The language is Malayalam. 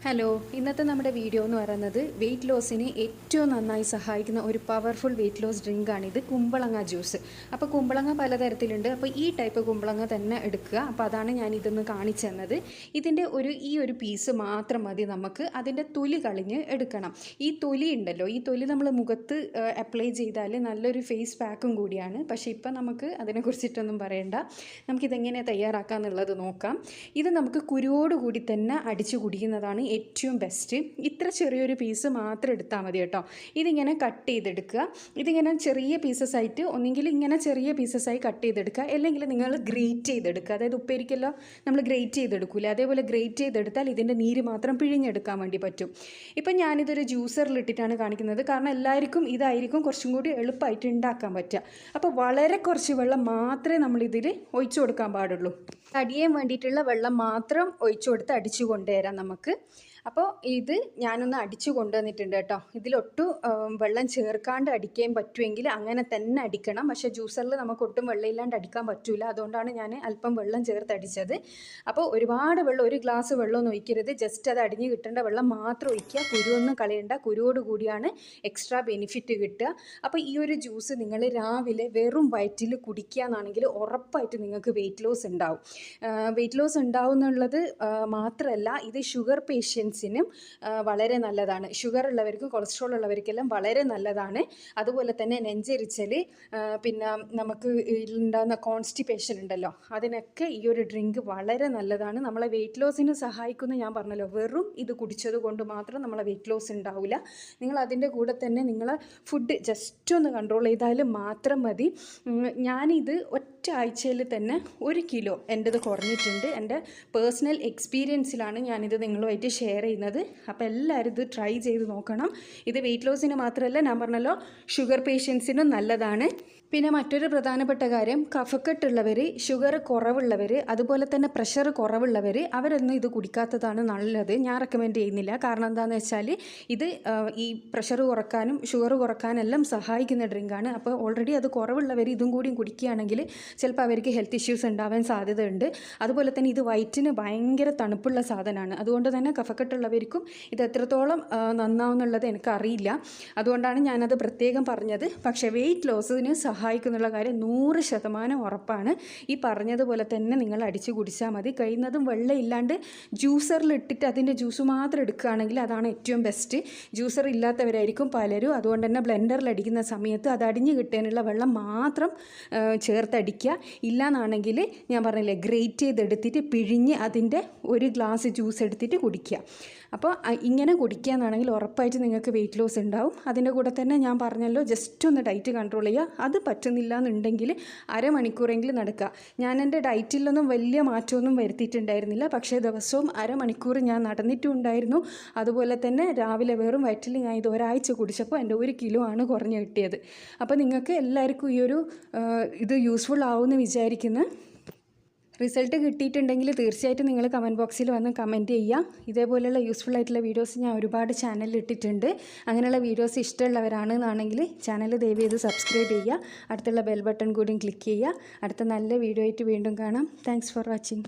ഹലോ, ഇന്നത്തെ നമ്മുടെ വീഡിയോ എന്ന് പറയുന്നത് വെയിറ്റ് ലോസിന് ഏറ്റവും നന്നായി സഹായിക്കുന്ന ഒരു പവർഫുൾ വെയിറ്റ് ലോസ് ഡ്രിങ്കാണിത്, കുമ്പളങ്ങ ജ്യൂസ്. അപ്പോൾ കുമ്പളങ്ങ പലതരത്തിലുണ്ട്. അപ്പോൾ ഈ ടൈപ്പ് കുമ്പളങ്ങ തന്നെ എടുക്കുക. അപ്പോൾ അതാണ് ഞാൻ ഇതൊന്ന് കാണിച്ചു തന്നത്. ഇതിൻ്റെ ഈ ഒരു പീസ് മാത്രം മതി നമുക്ക്. അതിൻ്റെ തൊലി കളഞ്ഞ് എടുക്കണം. ഈ തൊലി ഉണ്ടല്ലോ, ഈ തൊലി നമ്മൾ മുഖത്ത് അപ്ലൈ ചെയ്താൽ നല്ലൊരു ഫേസ് പാക്കും കൂടിയാണ്. പക്ഷേ ഇപ്പം നമുക്ക് അതിനെക്കുറിച്ചിട്ടൊന്നും പറയണ്ട. നമുക്കിതെങ്ങനെ തയ്യാറാക്കാമെന്നുള്ളത് നോക്കാം. ഇത് നമുക്ക് കുരുവോടുകൂടി തന്നെ അടിച്ചു കുടിക്കുന്നതാണ് ഏറ്റവും ബെസ്റ്റ്. ഇത്ര ചെറിയൊരു പീസ് മാത്രം എടുത്താൽ മതി കേട്ടോ. ഇതിങ്ങനെ കട്ട് ചെയ്തെടുക്കുക. ഇതിങ്ങനെ ചെറിയ പീസസ് ആയിട്ട്, ഒന്നെങ്കിൽ ഇങ്ങനെ ചെറിയ പീസസ് ആയി കട്ട് ചെയ്തെടുക്കുക, അല്ലെങ്കിൽ നിങ്ങൾ ഗ്രേറ്റ് ചെയ്തെടുക്കുക. അതായത് ഉപ്പേരിക്കല്ലോ നമ്മൾ ഗ്രേറ്റ് ചെയ്തെടുക്കില്ല, അതേപോലെ ഗ്രേറ്റ് ചെയ്തെടുത്താൽ ഇതിൻ്റെ നീര് മാത്രം പിഴിഞ്ഞെടുക്കാൻ വേണ്ടി പറ്റും. ഇപ്പം ഞാനിതൊരു ജ്യൂസറിലിട്ടിട്ടാണ് കാണിക്കുന്നത്, കാരണം എല്ലാവർക്കും ഇതായിരിക്കും കുറച്ചും കൂടി എളുപ്പമായിട്ട് ഉണ്ടാക്കാൻ പറ്റുക. അപ്പോൾ വളരെ കുറച്ച് വെള്ളം മാത്രമേ നമ്മളിതിൽ ഒഴിച്ചു കൊടുക്കാൻ പാടുള്ളൂ. അടിയാൻ വേണ്ടിയിട്ടുള്ള വെള്ളം മാത്രം ഒഴിച്ചു കൊടുത്ത് അടിച്ചു കൊണ്ടുവരാം നമുക്ക്. അപ്പോൾ ഇത് ഞാനൊന്ന് അടിച്ചു കൊണ്ടുവന്നിട്ടുണ്ട് കേട്ടോ. ഇതിലൊട്ടും വെള്ളം ചേർക്കാണ്ട് അടിക്കാൻ പറ്റുമെങ്കിൽ അങ്ങനെ തന്നെ അടിക്കണം. പക്ഷേ ജ്യൂസറിൽ നമുക്ക് ഒട്ടും വെള്ളമില്ലാണ്ട് അടിക്കാൻ പറ്റില്ല. അതുകൊണ്ടാണ് ഞാൻ അല്പം വെള്ളം ചേർത്ത് അടിച്ചത്. അപ്പോൾ ഒരുപാട് വെള്ളം, ഒരു ഗ്ലാസ് വെള്ളമൊന്നും ഒഴിക്കരുത്. ജസ്റ്റ് അത് അടിഞ്ഞ് കിട്ടേണ്ട വെള്ളം മാത്രം ഒഴിക്കുക. കുരുവൊന്നും കളയണ്ട. കുരുവോട് കൂടിയാണ് എക്സ്ട്രാ ബെനിഫിറ്റ് കിട്ടുക. അപ്പോൾ ഈ ഒരു ജ്യൂസ് നിങ്ങൾ രാവിലെ വെറും വയറ്റിൽ കുടിക്കുക എന്നാണെങ്കിൽ ഉറപ്പായിട്ട് നിങ്ങൾക്ക് വെയിറ്റ് ലോസ് ഉണ്ടാവും. വെയിറ്റ് ലോസ് ഉണ്ടാവും എന്നുള്ളത് മാത്രമല്ല, ഇത് ഷുഗർ പേഷ്യൻസിനും വളരെ നല്ലതാണ്. ഷുഗർ ഉള്ളവർക്കും കൊളസ്ട്രോൾ ഉള്ളവർക്കെല്ലാം വളരെ നല്ലതാണ്. അതുപോലെ തന്നെ നെഞ്ചരിച്ചൽ, പിന്നെ നമുക്ക് ഉണ്ടാകുന്ന കോൺസ്റ്റിപ്പേഷൻ ഉണ്ടല്ലോ, അതിനൊക്കെ ഈ ഒരു ഡ്രിങ്ക് വളരെ നല്ലതാണ്. നമ്മളെ വെയിറ്റ് ലോസിന് സഹായിക്കുന്നു. ഞാൻ പറഞ്ഞല്ലോ, വെറും ഇത് കുടിച്ചത് കൊണ്ട് മാത്രം നമ്മളെ വെയിറ്റ് ലോസ് ഉണ്ടാവില്ല. നിങ്ങൾ അതിൻ്റെ കൂടെ തന്നെ നിങ്ങളെ ഫുഡ് ജസ്റ്റ് ഒന്ന് കൺട്രോൾ ചെയ്താലും മാത്രം മതി. ഞാനിത് ഒറ്റ ആഴ്ചയിൽ തന്നെ 1 കിലോ എൻ്റെത് കുറഞ്ഞിട്ടുണ്ട്. എൻ്റെ പേഴ്സണൽ എക്സ്പീരിയൻസിലാണ് ഞാനിത് നിങ്ങളുമായിട്ട് ഷെയർ ചെയ്യുന്നത്. അപ്പോൾ എല്ലാവരും ഇത് ട്രൈ ചെയ്ത് നോക്കണം. ഇത് വെയിറ്റ് ലോസിന് മാത്രമല്ല, ഞാൻ പറഞ്ഞല്ലോ ഷുഗർ പേഷ്യൻസിനും നല്ലതാണ്. പിന്നെ മറ്റൊരു പ്രധാനപ്പെട്ട കാര്യം, കഫക്കെട്ടുള്ളവർ, ഷുഗർ കുറവുള്ളവർ, അതുപോലെ തന്നെ പ്രഷർ കുറവുള്ളവർ, അവരൊന്നും ഇത് കുടിക്കാത്തതാണ് നല്ലത്. ഞാൻ റെക്കമെൻഡ് ചെയ്യുന്നില്ല. കാരണം എന്താണെന്ന് വെച്ചാൽ ഇത് ഈ പ്രഷർ കുറക്കാനും ഷുഗർ കുറക്കാനെല്ലാം സഹായിക്കുന്ന ഡ്രിങ്കാണ്. അപ്പോൾ ഓൾറെഡി അത് കുറവുള്ളവർ ഇതും കൂടിയും കുടിക്കുകയാണെങ്കിൽ ചിലപ്പോൾ അവർക്ക് ഹെൽത്ത് ഇഷ്യൂസ് ഉണ്ടാവാൻ സാധ്യതയുണ്ട്. അതുപോലെ തന്നെ ഇത് വയറ്റിന് ഭയങ്കര തണുപ്പുള്ള സാധനമാണ്. അതുകൊണ്ട് തന്നെ കഫക്കെട്ടുള്ളവർക്കും ഇത് എത്രത്തോളം നന്നാവുന്നുള്ളത് എനിക്കറിയില്ല. അതുകൊണ്ടാണ് ഞാനത് പ്രത്യേകം പറഞ്ഞത്. പക്ഷേ വെയിറ്റ് ലോസിന് സഹായിക്കുന്നുള്ള കാര്യം 100% ഉറപ്പാണ്. ഈ പറഞ്ഞതുപോലെ തന്നെ നിങ്ങൾ അടിച്ചു കുടിച്ചാൽ മതി. കഴിയുന്നതും വെള്ളം ഇല്ലാണ്ട് ജ്യൂസറിൽ ഇട്ടിട്ട് അതിൻ്റെ ജ്യൂസ് മാത്രം എടുക്കുകയാണെങ്കിൽ അതാണ് ഏറ്റവും ബെസ്റ്റ്. ജ്യൂസർ ഇല്ലാത്തവരായിരിക്കും പലരും. അതുകൊണ്ട് തന്നെ ബ്ലെൻഡറിൽ അടിക്കുന്ന സമയത്ത് അത് അടിഞ്ഞ് കിട്ടാനുള്ള വെള്ളം മാത്രം ചേർത്തടിക്കുക. ഇല്ലയെന്നാണെങ്കിൽ ഞാൻ പറഞ്ഞില്ലേ, ഗ്രേറ്റ് ചെയ്തെടുത്തിട്ട് പിഴിഞ്ഞ് അതിൻ്റെ 1 ഗ്ലാസ് ജ്യൂസ് എടുത്തിട്ട് കുടിക്കുക. അപ്പോൾ ഇങ്ങനെ കുടിക്കുക എന്നാണെങ്കിൽ ഉറപ്പായിട്ട് നിങ്ങൾക്ക് വെയിറ്റ് ലോസ് ഉണ്ടാവും. അതിൻ്റെ കൂടെ തന്നെ ഞാൻ പറഞ്ഞല്ലോ, ജസ്റ്റ് ഒന്ന് ഡയറ്റ് കൺട്രോൾ ചെയ്യുക. അത് പറ്റുന്നില്ല എന്നുണ്ടെങ്കിൽ അരമണിക്കൂറെങ്കിലും നടക്കുക. ഞാൻ എൻ്റെ ഡയറ്റിലൊന്നും വലിയ മാറ്റമൊന്നും വരുത്തിയിട്ടുണ്ടായിരുന്നില്ല. പക്ഷേ ദിവസവും അരമണിക്കൂർ ഞാൻ നടന്നിട്ടുണ്ടായിരുന്നു. അതുപോലെ തന്നെ രാവിലെ വെറും വയറ്റിൽ ഞാൻ ഇത് ഒരാഴ്ച കുടിച്ചപ്പോൾ എൻ്റെ 1 കിലോ ആണ് കുറഞ്ഞ് കിട്ടിയത്. അപ്പോൾ നിങ്ങൾക്ക് എല്ലാവർക്കും ഈ ഒരു ഇത് യൂസ്ഫുൾ ആവുമെന്ന് വിചാരിക്കുന്നു. റിസൾട്ട് കിട്ടിയിട്ടുണ്ടെങ്കിൽ തീർച്ചയായിട്ടും നിങ്ങൾ കമൻറ്റ് ബോക്സിൽ വന്ന് കമൻറ്റ് ചെയ്യുക. ഇതേപോലെയുള്ള യൂസ്ഫുൾ ആയിട്ടുള്ള വീഡിയോസ് ഞാൻ ഒരുപാട് ചാനലിൽ ഇട്ടിട്ടുണ്ട്. അങ്ങനെയുള്ള വീഡിയോസ് ഇഷ്ടമുള്ളവരാണെന്നാണെങ്കിൽ ചാനൽ ദയവ് ചെയ്ത് സബ്സ്ക്രൈബ് ചെയ്യുക. അടുത്തുള്ള ബെൽ ബട്ടൺ കൂടി ക്ലിക്ക് ചെയ്യുക. അടുത്ത നല്ല വീഡിയോ ആയിട്ട് വീണ്ടും കാണാം. Thanks for watching.